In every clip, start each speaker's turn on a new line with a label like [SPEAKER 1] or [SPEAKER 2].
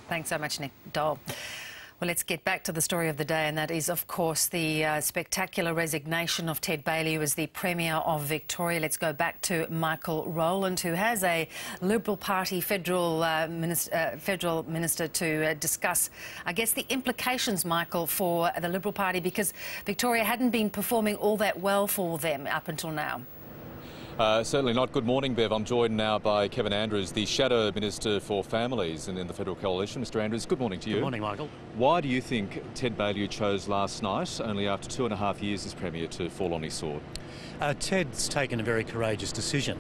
[SPEAKER 1] Thanks so much, Nick Dole. Well, let's get back to the story of the day, and that is, of course, the spectacular resignation of Ted Baillieu as the Premier of Victoria. Let's go back to Michael Rowland, who has a Liberal Party federal minister to discuss, I guess, the implications, Michael, for the Liberal Party, because Victoria hadn't been performing all that well for them up until now.
[SPEAKER 2] Certainly not. Good morning, Bev. I'm joined now by Kevin Andrews, the Shadow Minister for Families in the Federal Coalition. Mr Andrews, good morning to you.
[SPEAKER 3] Good morning, Michael.
[SPEAKER 2] Why do you think Ted Baillieu chose last night, only after 2.5 years as Premier, to fall on his sword?
[SPEAKER 3] Ted's taken a very courageous decision.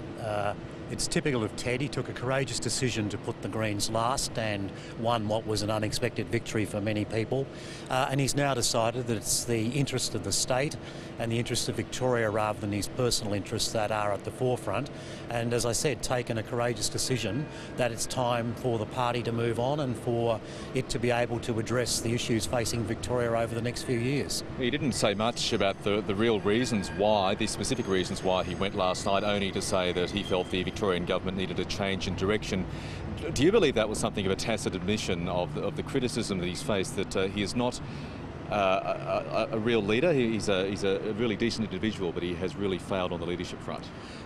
[SPEAKER 3] It's typical of Ted. He took a courageous decision to put the Greens last and won what was an unexpected victory for many people. And he's now decided that it's the interest of the state and the interests of Victoria rather than his personal interests that are at the forefront. And as I said, taken a courageous decision that it's time for the party to move on and for it to be able to address the issues facing Victoria over the next few years.
[SPEAKER 2] He didn't say much about the real reasons why, the specific reasons why he went last night, only to say that he felt the Victorian government needed a change in direction. Do you believe that was something of a tacit admission of the criticism that he's faced, that he is not a real leader? He's a really decent individual, but he has really failed on the leadership front.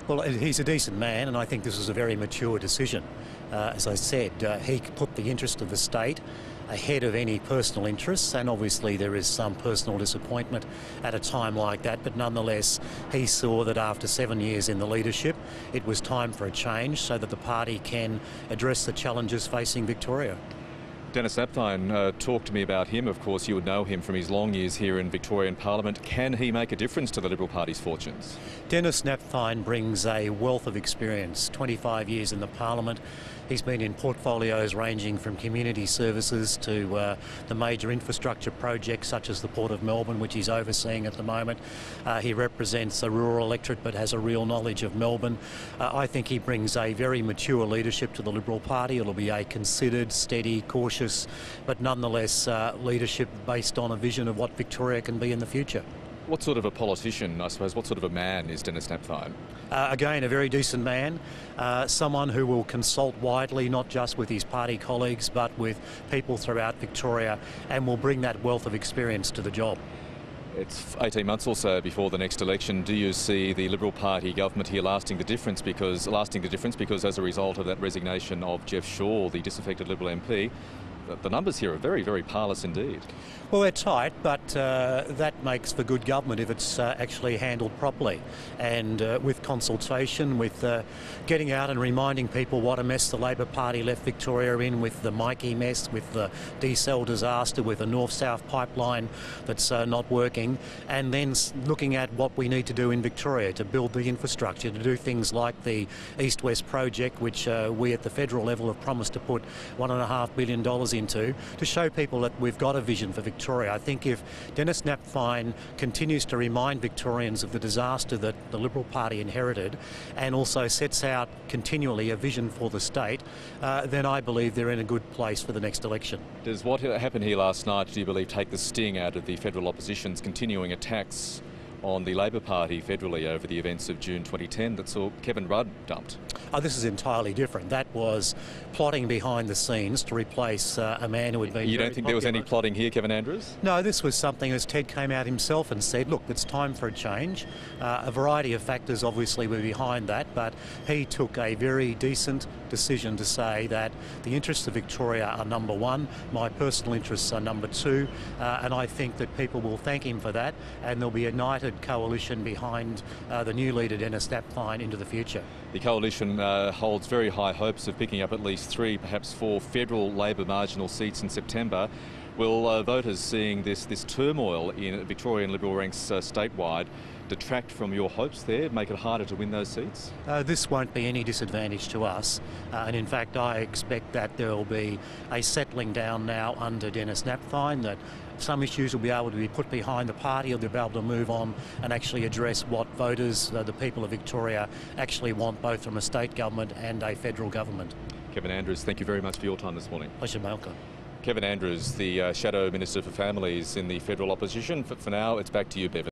[SPEAKER 3] Well, he's a decent man, and I think this was a very mature decision. As I said, he put the interest of the state ahead of any personal interests, and obviously there is some personal disappointment at a time like that, but nonetheless he saw that after 7 years in the leadership it was time for a change so that the party can address the challenges facing Victoria.
[SPEAKER 2] Denis Napthine, talk to me about him. Of course, you would know him from his long years here in Victorian Parliament. Can he make a difference to the Liberal Party's fortunes?
[SPEAKER 3] Denis Napthine brings a wealth of experience, 25 years in the Parliament. He's been in portfolios ranging from community services to the major infrastructure projects such as the Port of Melbourne, which he's overseeing at the moment. He represents a rural electorate but has a real knowledge of Melbourne. I think he brings a very mature leadership to the Liberal Party. It'll be a considered, steady, cautious, but nonetheless leadership based on a vision of what Victoria can be in the future.
[SPEAKER 2] What sort of a politician, I suppose, what sort of a man is Denis Napthine?
[SPEAKER 3] Again, a very decent man, someone who will consult widely, not just with his party colleagues, but with people throughout Victoria, and will bring that wealth of experience to the job.
[SPEAKER 2] It's 18 months or so before the next election. Do you see the Liberal Party government here lasting the difference because as a result of that resignation of Jeff Shaw, the disaffected Liberal MP, the numbers here are very, very parlous indeed?
[SPEAKER 3] Well, they're tight, but that makes for good government if it's actually handled properly. And with consultation, with getting out and reminding people what a mess the Labor Party left Victoria in, with the Mikey mess, with the Decel disaster, with the North-South pipeline that's not working, and then looking at what we need to do in Victoria to build the infrastructure, to do things like the East-West project, which we at the federal level have promised to put $1.5 billion into, to show people that we've got a vision for Victoria. I think if Denis Napthine continues to remind Victorians of the disaster that the Liberal Party inherited and also sets out continually a vision for the state, then I believe they're in a good place for the next election.
[SPEAKER 2] Does what happened here last night, do you believe, take the sting out of the federal opposition's continuing attacks on the Labor Party federally over the events of June 2010 that saw Kevin Rudd dumped?
[SPEAKER 3] Oh, this is entirely different. That was plotting behind the scenes to replace a man who had been.
[SPEAKER 2] You don't think there was any plotting here, Kevin Andrews?
[SPEAKER 3] No, this was something, as Ted came out himself and said, look, it's time for a change. A variety of factors obviously were behind that, but he took a very decent decision to say that the interests of Victoria are number one, my personal interests are number two, and I think that people will thank him for that, and there'll be a united coalition behind the new leader, Denis Napthine, into the future.
[SPEAKER 2] The coalition holds very high hopes of picking up at least 3, perhaps 4 federal Labor marginal seats in September. Will voters seeing this turmoil in Victorian Liberal ranks statewide detract from your hopes there, make it harder to win those seats?
[SPEAKER 3] This won't be any disadvantage to us, and in fact I expect that there will be a settling down now under Denis Napthine, that some issues will be able to be put behind the party, or they'll be able to move on and actually address what voters, the people of Victoria, actually want, both from a state government and a federal government.
[SPEAKER 2] Kevin Andrews, thank you very much for your time this morning.
[SPEAKER 3] Pleasure, Malcolm.
[SPEAKER 2] Kevin Andrews, the Shadow Minister for Families in the federal opposition. For now, it's back to you, Bevan.